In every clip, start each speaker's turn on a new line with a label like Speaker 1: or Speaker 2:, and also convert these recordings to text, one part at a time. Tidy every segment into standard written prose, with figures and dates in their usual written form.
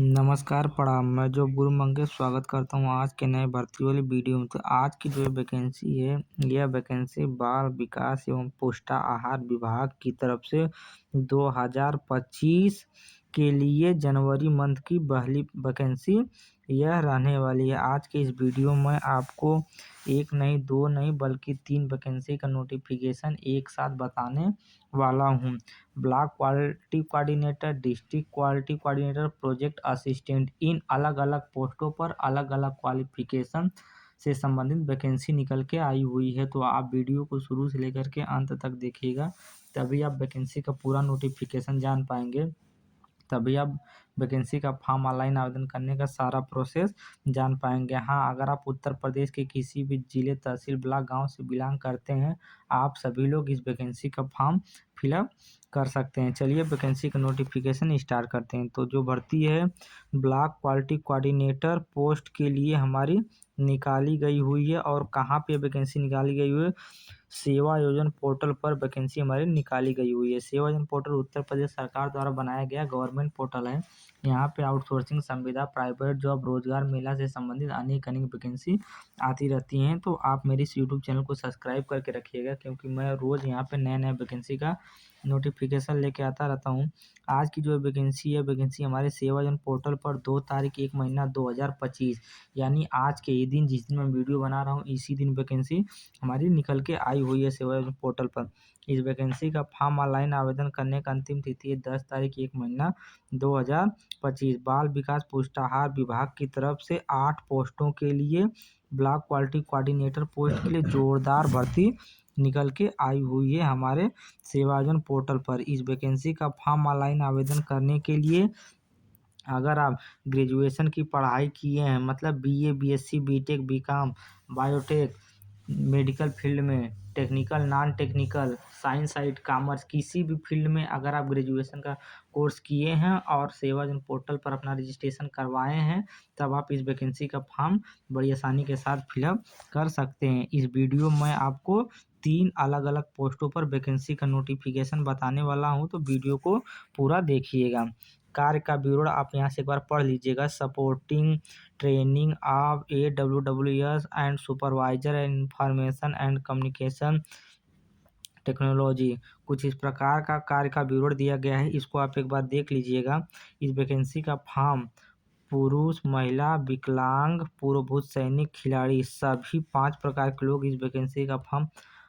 Speaker 1: नमस्कार प्रणाम। मैं जो गुरु मंगेश स्वागत करता हूँ आज के नए भर्ती वाली वीडियो में। तो आज की जो वैकेंसी है, यह वैकेंसी बाल विकास एवं पोषाहार विभाग की तरफ से 2025 के लिए जनवरी मंथ की पहली वैकेंसी यह रहने वाली है। आज के इस वीडियो में आपको एक नहीं, दो नहीं, बल्कि 3 वैकेंसी का नोटिफिकेशन एक साथ बताने वाला हूँ। Block quality coordinator, district quality coordinator, project assistant, इन अलग अलग पोस्टों पर अलग अलग क्वालिफिकेशन से संबंधित वैकेंसी निकल के आई हुई है। तो आप वीडियो को शुरू से लेकर के अंत तक देखिएगा, तभी आप वैकेंसी का पूरा नोटिफिकेशन जान पाएंगे, तभी आप वैकेंसी का फॉर्म ऑनलाइन आवेदन करने का सारा प्रोसेस जान पाएंगे। हाँ, अगर आप उत्तर प्रदेश के किसी भी जिले, तहसील, ब्लॉक, गांव से बिलोंग करते हैं, आप सभी लोग इस वैकेंसी का फॉर्म फिलअप कर सकते हैं। चलिए वैकेंसी का नोटिफिकेशन स्टार्ट करते हैं। तो जो भर्ती है ब्लॉक क्वालिटी कोऑर्डिनेटर पोस्ट के लिए हमारी निकाली गई हुई है। और कहाँ पे वैकेंसी निकाली गई हुई है? सेवा योजना पोर्टल पर वैकेंसी हमारी निकाली गई हुई है। सेवा योजना पोर्टल उत्तर प्रदेश सरकार द्वारा बनाया गया गवर्नमेंट पोर्टल है। यहाँ पे आउटसोर्सिंग, संविदा, प्राइवेट जॉब, रोजगार मेला से संबंधित अनेक वैकेंसी आती रहती हैं। तो आप मेरी इस यूट्यूब चैनल को सब्सक्राइब करके रखिएगा, क्योंकि मैं रोज़ यहाँ पे नए नए वैकेंसी का नोटिफिकेशन लेके आता रहता हूँ। आज की जो वैकेंसी है, वैकेंसी हमारे सेवा योजना पोर्टल पर 2 तारीख 1 महीना 2025 यानी आज के ही दिन, जिस दिन मैं वीडियो बना रहा हूँ, इसी दिन वैकेंसी हमारी निकल के आई हुई है सेवा योजना पोर्टल पर। इस वैकेंसी का फॉर्म ऑनलाइन आवेदन करने का अंतिम तिथि है 10 तारीख 1 महीना 2025। बाल विकास पुष्टाहार विभाग की तरफ से 8 पोस्टों के लिए ब्लॉक क्वालिटी कोऑर्डिनेटर पोस्ट के लिए जोरदार भर्ती निकल के आई हुई है हमारे सेवा योजना पोर्टल पर। इस वैकेंसी का फॉर्म ऑनलाइन आवेदन करने के लिए अगर आप ग्रेजुएशन की पढ़ाई किए हैं, मतलब BA, BSc, BTech, BCom, biotech, medical field में, technical, non technical, science side, commerce, किसी भी फील्ड में अगर आप ग्रेजुएशन का कोर्स किए हैं और सेवा योजना पोर्टल पर अपना रजिस्ट्रेशन करवाए हैं, तब आप इस वैकेंसी का फॉर्म बड़ी आसानी के साथ फिलअप कर सकते हैं। इस वीडियो में आपको 3 अलग अलग पोस्टों पर वैकेंसी का नोटिफिकेशन बताने वाला हूँ, तो वीडियो को पूरा देखिएगा। कार्य का विवरण आप यहाँ से एक बार पढ़ लीजिएगा। Supporting training of AWWS and supervisor and information and communication technology, कुछ इस प्रकार का कार्य का विवरण दिया गया है। इसको आप एक बार देख लीजिएगा। इस वैकेंसी का फॉर्म पुरुष, महिला, विकलांग, पूर्वभूत सैनिक, खिलाड़ी, सभी 5 प्रकार के लोग इस वैकेंसी का फॉर्म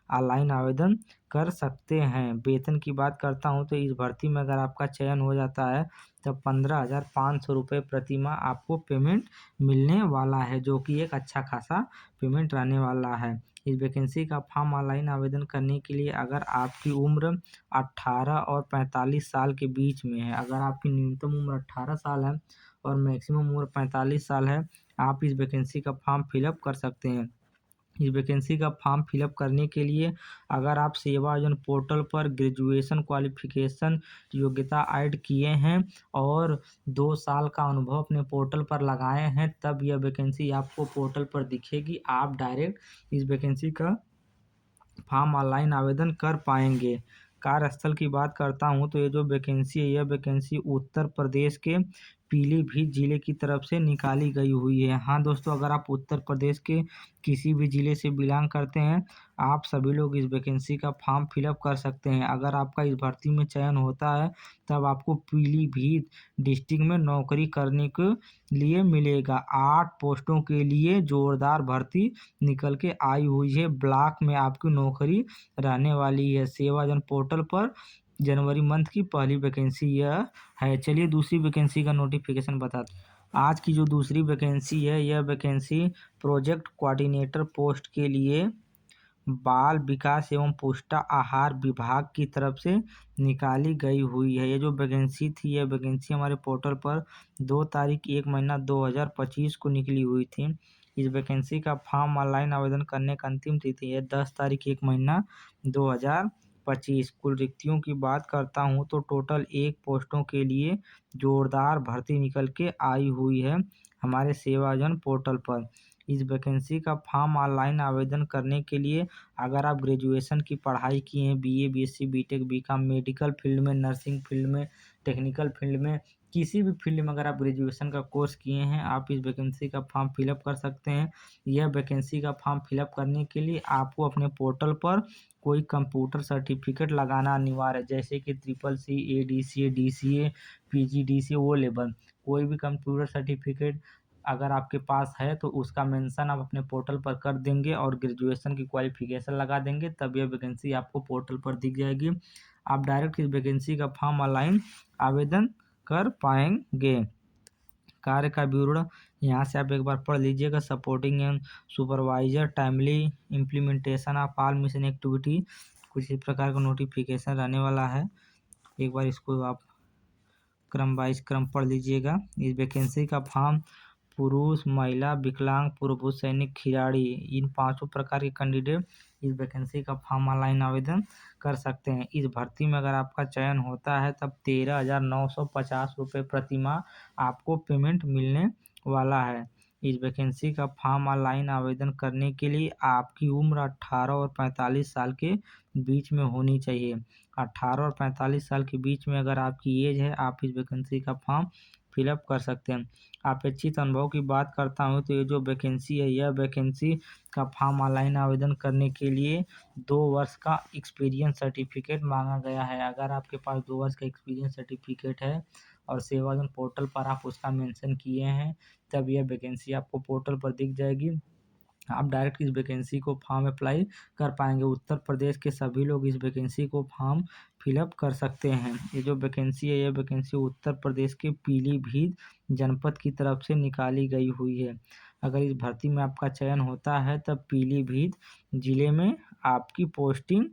Speaker 1: ऑनलाइन आवेदन कर सकते हैं। वेतन की बात करता हूं तो इस भर्ती में अगर आपका चयन हो जाता है तो 15,500 रुपये प्रति माह आपको पेमेंट मिलने वाला है, जो कि एक अच्छा खासा पेमेंट रहने वाला है। इस वैकेंसी का फॉर्म ऑनलाइन आवेदन करने के लिए अगर आपकी उम्र 18 और 45 साल के बीच में है, अगर आपकी न्यूनतम उम्र 18 साल है और मैक्सिमम उम्र 45 साल है, आप इस वैकेंसी का फॉर्म फिलअप कर सकते हैं। इस वैकेंसी का फॉर्म फिलअप करने के लिए अगर आप सेवा योजना पोर्टल पर ग्रेजुएशन क्वालिफिकेशन योग्यता ऐड किए हैं और 2 साल का अनुभव अपने पोर्टल पर लगाए हैं, तब यह वैकेंसी आपको पोर्टल पर दिखेगी। आप डायरेक्ट इस वैकेंसी का फॉर्म ऑनलाइन आवेदन कर पाएंगे। कार्यस्थल की बात करता हूं तो ये जो वैकेंसी है, यह वैकेंसी उत्तर प्रदेश के पीलीभीत जिले की तरफ से निकाली गई हुई है। हाँ दोस्तों, अगर आप उत्तर प्रदेश के किसी भी जिले से बिलोंग करते हैं, आप सभी लोग इस वैकेंसी का फॉर्म फिलअप कर सकते हैं। अगर आपका इस भर्ती में चयन होता है, तब आपको पीलीभीत डिस्ट्रिक्ट में नौकरी करने के लिए मिलेगा। 8 पोस्टों के लिए जोरदार भर्ती निकल के आई हुई है। ब्लॉक में आपकी नौकरी रहने वाली है। सेवा योजना पोर्टल पर जनवरी मंथ की पहली वैकेंसी यह है। चलिए दूसरी वैकेंसी का नोटिफिकेशन बताते हैं। आज की जो दूसरी वैकेंसी है, यह वैकेंसी प्रोजेक्ट कोऑर्डिनेटर पोस्ट के लिए बाल विकास एवं पुष्टाहार विभाग की तरफ से निकाली गई हुई है। ये जो वैकेंसी थी, यह वैकेंसी हमारे पोर्टल पर 2 तारीख 1 महीना 2025 को निकली हुई थी। इस वैकेंसी का फॉर्म ऑनलाइन आवेदन करने का अंतिम तिथि है 10 तारीख 1 महीना 2025। कुल रिक्तियों की बात करता हूँ तो टोटल 1 पोस्टों के लिए जोरदार भर्ती निकल के आई हुई है हमारे सेवा योजना पोर्टल पर। इस वैकेंसी का फॉर्म ऑनलाइन आवेदन करने के लिए अगर आप ग्रेजुएशन की पढ़ाई किए हैं, BA, BSc, BTech, BCom, medical field में, नर्सिंग फील्ड में, टेक्निकल फील्ड में, किसी भी फील्ड में अगर आप ग्रेजुएशन का कोर्स किए हैं, आप इस वैकेंसी का फॉर्म फिलअप कर सकते हैं। यह वैकेंसी का फॉर्म फिलअप करने के लिए आपको अपने पोर्टल पर कोई कंप्यूटर सर्टिफिकेट लगाना अनिवार्य है, जैसे कि CCC, ADCA, DCA, PGDCA वो लेवल कोई भी कंप्यूटर सर्टिफिकेट अगर आपके पास है तो उसका मेंशन आप अपने पोर्टल पर कर देंगे और ग्रेजुएशन की क्वालिफिकेशन लगा देंगे, तब यह वैकेंसी आपको पोर्टल पर दिख जाएगी। आप डायरेक्ट इस वैकेंसी का फॉर्म ऑनलाइन आवेदन कर पाएंगे। कार्य का विवरण यहाँ से आप एक बार पढ़ लीजिएगा। Supporting and supervisor timely implementation of all mission activity, कुछ इस प्रकार का नोटिफिकेशन रहने वाला है। एक बार इसको आप क्रम वाइज क्रम पढ़ लीजिएगा। इस वैकेंसी का फॉर्म पुरुष, महिला, विकलांग, पूर्व सैनिक, खिलाड़ी, इन 5 प्रकार के कैंडिडेट इस वैकेंसी का फॉर्म ऑनलाइन आवेदन कर सकते हैं। इस भर्ती में अगर आपका चयन होता है तब 13,950 रुपये प्रतिमाह आपको पेमेंट मिलने वाला है। इस वैकेंसी का फॉर्म ऑनलाइन आवेदन करने के लिए आपकी उम्र 18 और 45 साल के बीच में होनी चाहिए। 18 और 45 साल के बीच में अगर आपकी एज है, आप इस वैकेंसी का फॉर्म फिलअप कर सकते हैं। अपेक्षित अनुभव की बात करता हूँ तो ये जो वैकेंसी है, यह वैकेंसी का फॉर्म ऑनलाइन आवेदन करने के लिए 2 वर्ष का एक्सपीरियंस सर्टिफिकेट मांगा गया है। अगर आपके पास 2 वर्ष का एक्सपीरियंस सर्टिफिकेट है और सेवायोजन पोर्टल पर आप उसका मेंशन किए हैं, तब यह वैकेंसी आपको पोर्टल पर दिख जाएगी। आप डायरेक्ट इस वैकेंसी को फॉर्म अप्लाई कर पाएंगे। उत्तर प्रदेश के सभी लोग इस वैकेंसी को फॉर्म फिलअप कर सकते हैं। ये जो वैकेंसी है, यह वैकेंसी उत्तर प्रदेश के पीलीभीत जनपद की तरफ से निकाली गई हुई है। अगर इस भर्ती में आपका चयन होता है तब पीलीभीत जिले में आपकी पोस्टिंग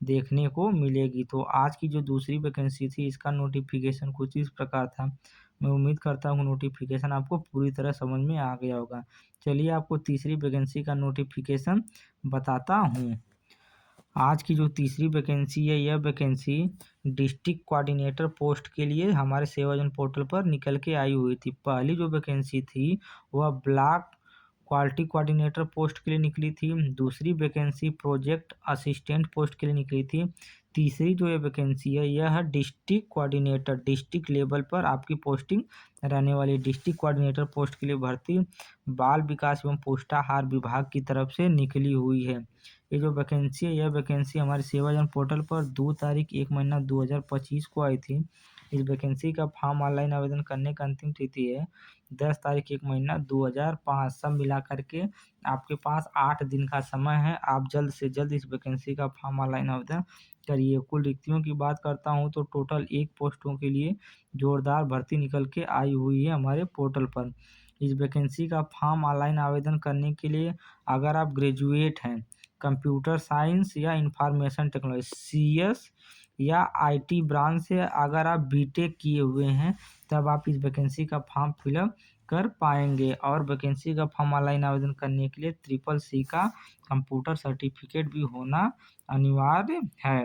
Speaker 1: देखने को मिलेगी। तो आज की जो दूसरी वैकेंसी थी, इसका नोटिफिकेशन कुछ इस प्रकार था। मैं उम्मीद करता हूँ नोटिफिकेशन आपको पूरी तरह समझ में आ गया होगा। चलिए आपको तीसरी वैकेंसी का नोटिफिकेशन बताता हूँ। आज की जो तीसरी वैकेंसी है, यह वैकेंसी डिस्ट्रिक्ट कोऑर्डिनेटर पोस्ट के लिए हमारे सेवायोजन पोर्टल पर निकल के आई हुई थी। पहली जो वैकेंसी थी वह ब्लॉक क्वालिटी कोऑर्डिनेटर पोस्ट के लिए निकली थी। दूसरी वैकेंसी प्रोजेक्ट असिस्टेंट पोस्ट के लिए निकली थी। तीसरी जो ये वैकेंसी है, यह है डिस्ट्रिक्ट कोऑर्डिनेटर, डिस्ट्रिक्ट लेवल पर आपकी पोस्टिंग रहने वाली डिस्ट्रिक्ट कोऑर्डिनेटर पोस्ट के लिए भर्ती बाल विकास एवं पुष्टाहार विभाग की तरफ से निकली हुई है। ये जो वैकेंसी है, यह वैकेंसी हमारे सेवायोजन पोर्टल पर 2 तारीख 1 महीना 2025 को आई थी। इस वैकेंसी का फॉर्म ऑनलाइन आवेदन करने का अंतिम तिथि है 10 तारीख 1 महीना 2005। सब मिला करके आपके पास 8 दिन का समय है। आप जल्द से जल्द इस वैकेंसी का फॉर्म ऑनलाइन आवेदन करिए। कुल रिक्तियों की बात करता हूँ तो टोटल 1 पोस्टों के लिए जोरदार भर्ती निकल के आई हुई है हमारे पोर्टल पर। इस वैकेंसी का फॉर्म ऑनलाइन आवेदन करने के लिए अगर आप ग्रेजुएट हैं कंप्यूटर साइंस या इंफॉर्मेशन टेक्नोलॉजी CS या IT ब्रांच से, अगर आप BTech किए हुए हैं तब आप इस वैकेंसी का फॉर्म फिलअप कर पाएंगे। और वैकेंसी का फॉर्म ऑनलाइन आवेदन करने के लिए CCC का कंप्यूटर सर्टिफिकेट भी होना अनिवार्य है।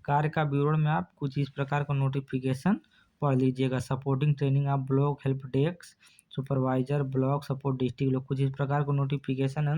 Speaker 1: कार्य का विवरण में आप कुछ इस प्रकार का नोटिफिकेशन पढ़ लीजिएगा। Supporting training of block help desk supervisor block support district लोग, कुछ इस प्रकार का नोटिफिकेशन है।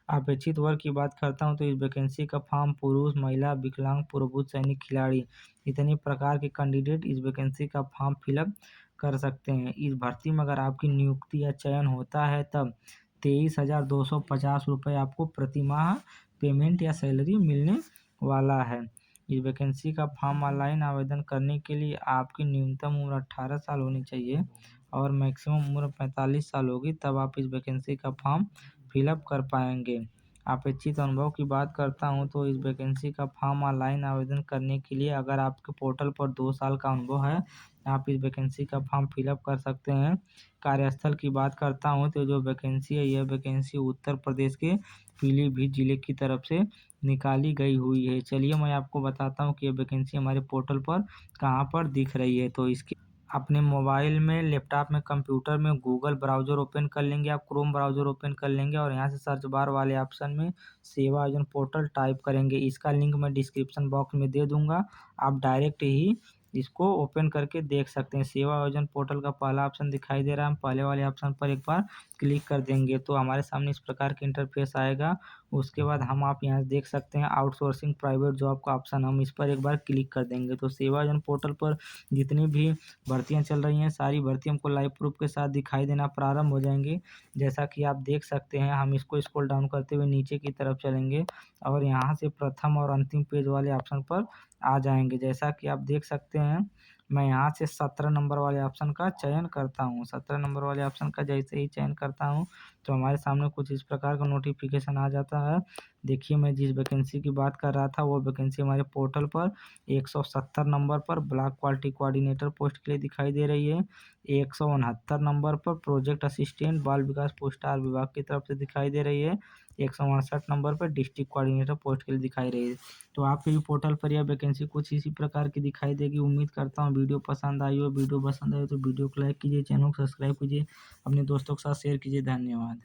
Speaker 1: अपेक्षित वर्ग की बात करता हूँ तो इस वैकेंसी का फॉर्म पुरुष, महिला, विकलांग, पूर्वभूत सैनिक, खिलाड़ी, इतने प्रकार के कैंडिडेट इस वैकेंसी का फॉर्म फिलअप कर सकते हैं। इस भर्ती में अगर आपकी नियुक्ति या चयन होता है तब 23,250 रुपये आपको प्रतिमाह पेमेंट या सैलरी मिलने वाला है। इस वैकेंसी का फॉर्म ऑनलाइन आवेदन करने के लिए आपकी न्यूनतम उम्र 18 साल होनी चाहिए और मैक्सिमम उम्र 45 साल होगी, तब आप इस वैकेंसी का फॉर्म फिलअप कर पाएंगे। अपेक्षित अनुभव की बात करता हूं तो इस वैकेंसी का फॉर्म ऑनलाइन आवेदन करने के लिए अगर आपके पोर्टल पर 2 साल का अनुभव है, आप इस वैकेंसी का फॉर्म फिलअप कर सकते हैं। कार्यस्थल की बात करता हूं तो जो वैकेंसी है, यह वैकेंसी उत्तर प्रदेश के पीलीभीत जिले की तरफ से निकाली गई हुई है। चलिए मैं आपको बताता हूँ कि ये वैकेंसी हमारे पोर्टल पर कहाँ पर दिख रही है। तो इसके अपने मोबाइल में, लैपटॉप में, कंप्यूटर में गूगल ब्राउज़र ओपन कर लेंगे, आप क्रोम ब्राउज़र ओपन कर लेंगे और यहाँ से सर्च बार वाले ऑप्शन में सेवायोजन पोर्टल टाइप करेंगे। इसका लिंक मैं डिस्क्रिप्शन बॉक्स में दे दूँगा, आप डायरेक्ट ही इसको ओपन करके देख सकते हैं। सेवायोजन पोर्टल का पहला ऑप्शन दिखाई दे रहा है, हम पहले वाले ऑप्शन पर एक बार क्लिक कर देंगे तो हमारे सामने इस प्रकार का इंटरफेस आएगा। उसके बाद हम आप यहाँ देख सकते हैं आउटसोर्सिंग प्राइवेट जॉब का ऑप्शन, हम इस पर एक बार क्लिक कर देंगे तो सेवाजन पोर्टल पर जितनी भी भर्तियां चल रही हैं सारी भर्ती हमको लाइव प्रूफ के साथ दिखाई देना प्रारंभ हो जाएंगे। जैसा कि आप देख सकते हैं, हम इसको स्क्रॉल डाउन करते हुए नीचे की तरफ चलेंगे और यहाँ से प्रथम और अंतिम पेज वाले ऑप्शन पर आ जाएंगे। जैसा कि आप देख सकते हैं, मैं यहाँ से 17 नंबर वाले ऑप्शन का चयन करता हूँ। 17 नंबर वाले ऑप्शन का जैसे ही चयन करता हूँ तो हमारे सामने कुछ इस प्रकार का नोटिफिकेशन आ जाता है। देखिए, मैं जिस वैकेंसी की बात कर रहा था वो वैकेंसी हमारे पोर्टल पर 170 नंबर पर ब्लॉक क्वालिटी कोऑर्डिनेटर पोस्ट के लिए दिखाई दे रही है। 169 नंबर पर प्रोजेक्ट असिस्टेंट बाल विकास पोस्टार विभाग की तरफ से दिखाई दे रही है। 168 नंबर पर डिस्ट्रिक्ट कोऑर्डिनेटर पोस्ट के लिए दिखाई रही है। तो आपके भी पोर्टल पर यह वैकेंसी कुछ इसी प्रकार की दिखाई देगी। उम्मीद करता हूँ वीडियो पसंद आई हो। वीडियो पसंद आए तो वीडियो को लाइक कीजिए, चैनल को सब्सक्राइब कीजिए, अपने दोस्तों के साथ शेयर कीजिए। धन्यवाद।